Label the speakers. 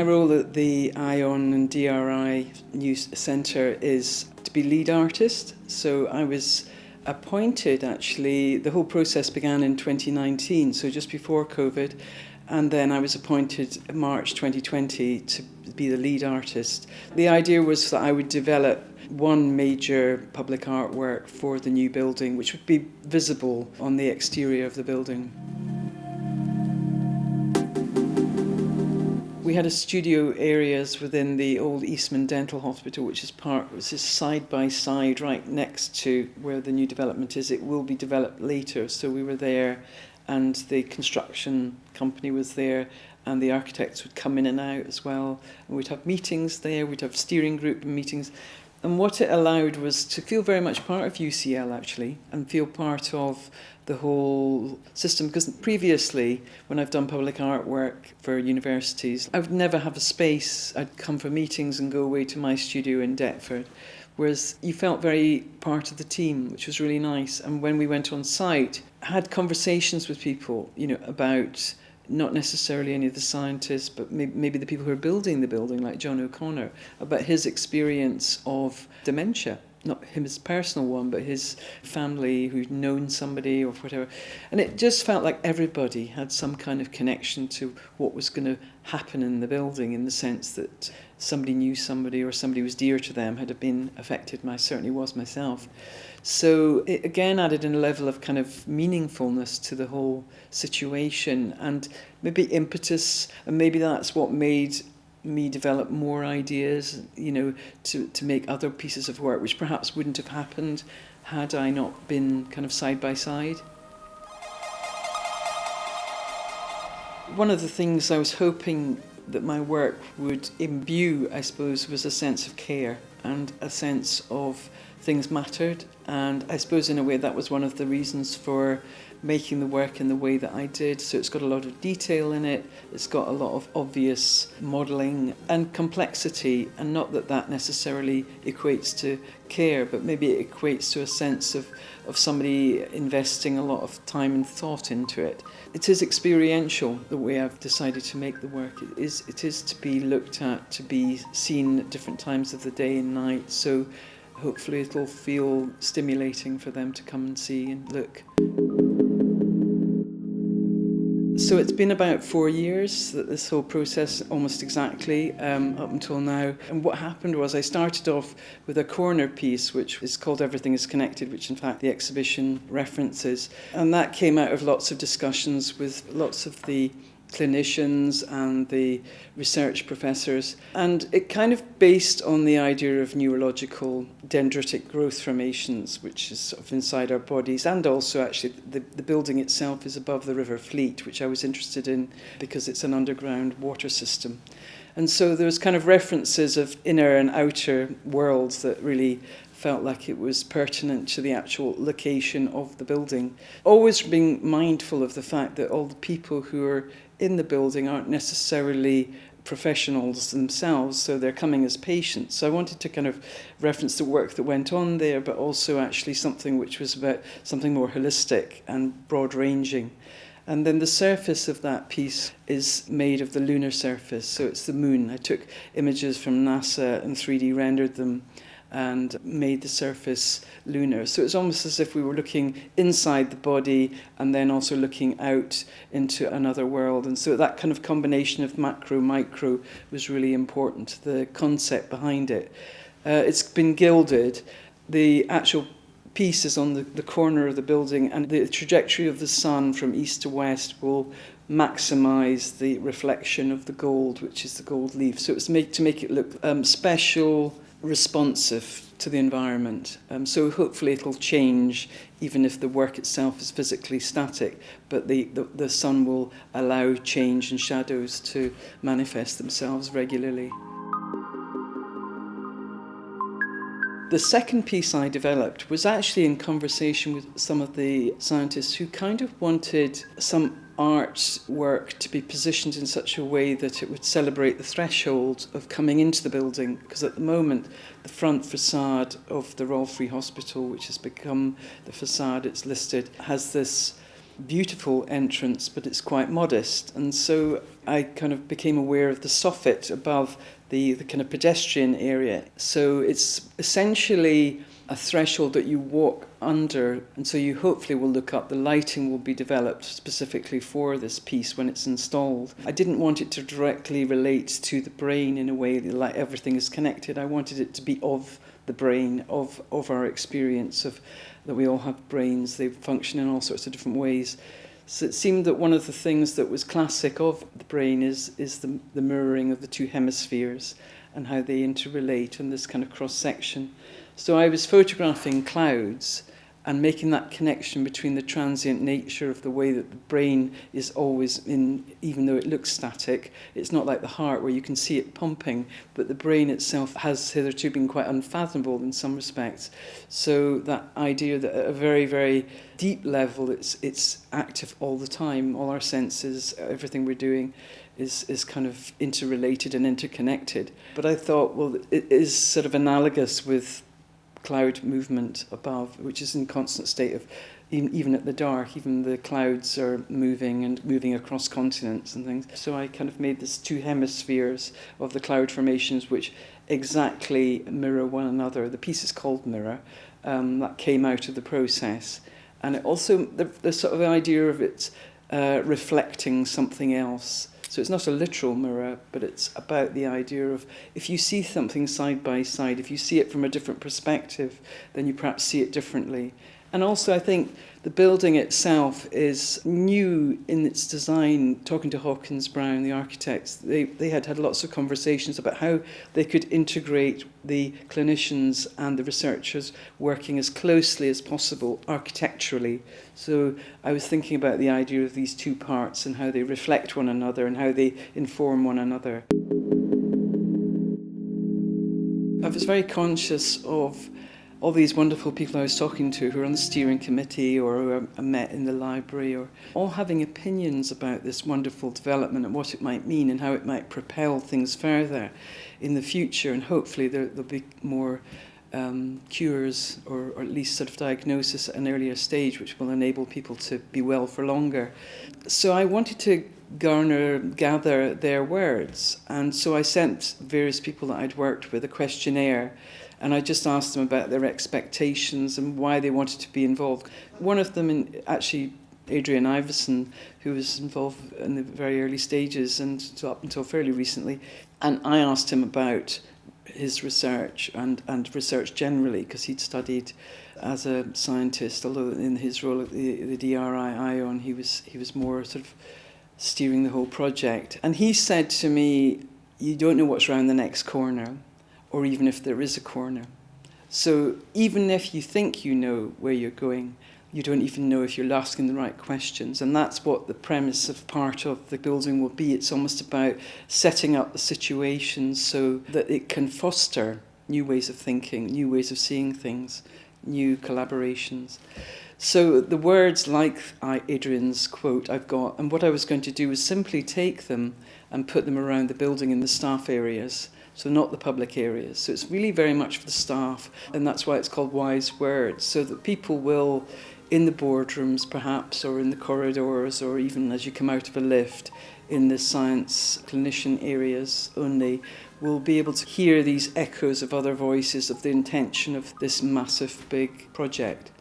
Speaker 1: role at the IoN-DRI News Centre is to be lead artist. So I was appointed, actually, the whole process began in 2019, so just before COVID, and then I was appointed in March 2020 to be the lead artist. The idea was that I would develop one major public artwork for the new building, which would be visible on the exterior of the building. We had a studio areas within the old Eastman Dental Hospital, which is side by side right next to where the new development is. It will be developed later, so we were there, and the construction company was there, and the architects would come in and out as well. And we'd have meetings there, we'd have steering group meetings. And what it allowed was to feel very much part of UCL, actually, and feel part of the whole system. Because previously, when I've done public artwork for universities, I would never have a space. I'd come for meetings and go away to my studio in Deptford. Whereas you felt very part of the team, which was really nice. And when we went on site, I had conversations with people, about not necessarily any of the scientists, but maybe the people who are building the building, like John O'Connor, about his experience of dementia. Not his personal one, but his family who'd known somebody or whatever. And it just felt like everybody had some kind of connection to what was going to happen in the building, in the sense that somebody knew somebody or somebody was dear to them had been affected. I certainly was myself. So it again added in a level of kind of meaningfulness to the whole situation, and maybe impetus, and maybe that's what made me develop more ideas, to make other pieces of work, which perhaps wouldn't have happened had I not been kind of side by side. One of the things I was hoping that my work would imbue, I suppose, was a sense of care and a sense of things mattered. And I suppose in a way that was one of the reasons for making the work in the way that I did. So it's got a lot of detail in it, it's got a lot of obvious modelling and complexity, and not that that necessarily equates to care, but maybe it equates to a sense of somebody investing a lot of time and thought into it. It is experiential, the way I've decided to make the work. It is to be looked at, to be seen at different times of the day and night, so hopefully it'll feel stimulating for them to come and see and look. So it's been about 4 years, that this whole process, almost exactly, up until now. And what happened was I started off with a corner piece, which is called Everything is Connected, which in fact the exhibition references. And that came out of lots of discussions with lots of the clinicians and the research professors, and it kind of based on the idea of neurological dendritic growth formations, which is sort of inside our bodies, and also actually the building itself is above the River Fleet, which I was interested in because it's an underground water system. And so there was kind of references of inner and outer worlds that really felt like it was pertinent to the actual location of the building. Always being mindful of the fact that all the people who are in the building aren't necessarily professionals themselves, so they're coming as patients. So I wanted to kind of reference the work that went on there, but also actually something which was about something more holistic and broad-ranging. And then the surface of that piece is made of the lunar surface, so it's the moon. I took images from NASA and 3D rendered them and made the surface lunar. So it's almost as if we were looking inside the body and then also looking out into another world. And so that kind of combination of macro, micro was really important, the concept behind it. It's been gilded. The actual piece is on the corner of the building, and the trajectory of the sun from east to west will maximise the reflection of the gold, which is the gold leaf. So it's made to make it look special, responsive to the environment. So hopefully it'll change even if the work itself is physically static, but the sun will allow change and shadows to manifest themselves regularly. The second piece I developed was actually in conversation with some of the scientists who kind of wanted some artwork to be positioned in such a way that it would celebrate the threshold of coming into the building, because at the moment the front facade of the Royal Free Hospital, which has become the facade it's listed, has this beautiful entrance, but it's quite modest. And so I kind of became aware of the soffit above the kind of pedestrian area. So it's essentially a threshold that you walk under, and so you hopefully will look up. The lighting will be developed specifically for this piece when it's installed. I didn't want it to directly relate to the brain in a way that like everything is connected. I wanted it to be of the brain, of our experience of that we all have brains. They function in all sorts of different ways. So it seemed that one of the things that was classic of the brain is the mirroring of the two hemispheres and how they interrelate in this kind of cross-section. So I was photographing clouds and making that connection between the transient nature of the way that the brain is always in, even though it looks static. It's not like the heart where you can see it pumping, but the brain itself has hitherto been quite unfathomable in some respects. So that idea that at a very, very deep level, it's active all the time, all our senses, everything we're doing is kind of interrelated and interconnected. But I thought, well, it is sort of analogous with cloud movement above, which is in constant state of, even at the dark, even the clouds are moving across continents and things. So I kind of made this two hemispheres of the cloud formations which exactly mirror one another. The piece is called Mirror. That came out of the process. And it also, the sort of idea of it reflecting something else. So it's not a literal mirror, but it's about the idea of if you see something side by side, if you see it from a different perspective, then you perhaps see it differently. And also I think the building itself is new in its design. Talking to Hawkins Brown, the architects, they had lots of conversations about how they could integrate the clinicians and the researchers working as closely as possible architecturally. So I was thinking about the idea of these two parts and how they reflect one another and how they inform one another. I was very conscious of all these wonderful people I was talking to who are on the steering committee or who I met in the library, or all having opinions about this wonderful development and what it might mean and how it might propel things further in the future. And hopefully there'll be more cures or at least sort of diagnosis at an earlier stage, which will enable people to be well for longer. So I wanted to gather their words. And so I sent various people that I'd worked with a questionnaire, and I just asked them about their expectations and why they wanted to be involved. One of them, actually, Adrian Iverson, who was involved in the very early stages and up until fairly recently, and I asked him about his research and research generally, because he'd studied as a scientist, although in his role at the DRI IoN, he was more sort of steering the whole project. And he said to me, you don't know what's around the next corner, or even if there is a corner. So even if you think you know where you're going, you don't even know if you're asking the right questions. And that's what the premise of part of the building will be. It's almost about setting up the situation so that it can foster new ways of thinking, new ways of seeing things, new collaborations. So the words like Adrian's quote I've got, and what I was going to do was simply take them and put them around the building in the staff areas, so not the public areas. So it's really very much for the staff, and that's why it's called Wise Words, so that people will, in the boardrooms perhaps, or in the corridors, or even as you come out of a lift, in the science clinician areas only, will be able to hear these echoes of other voices of the intention of this massive big project.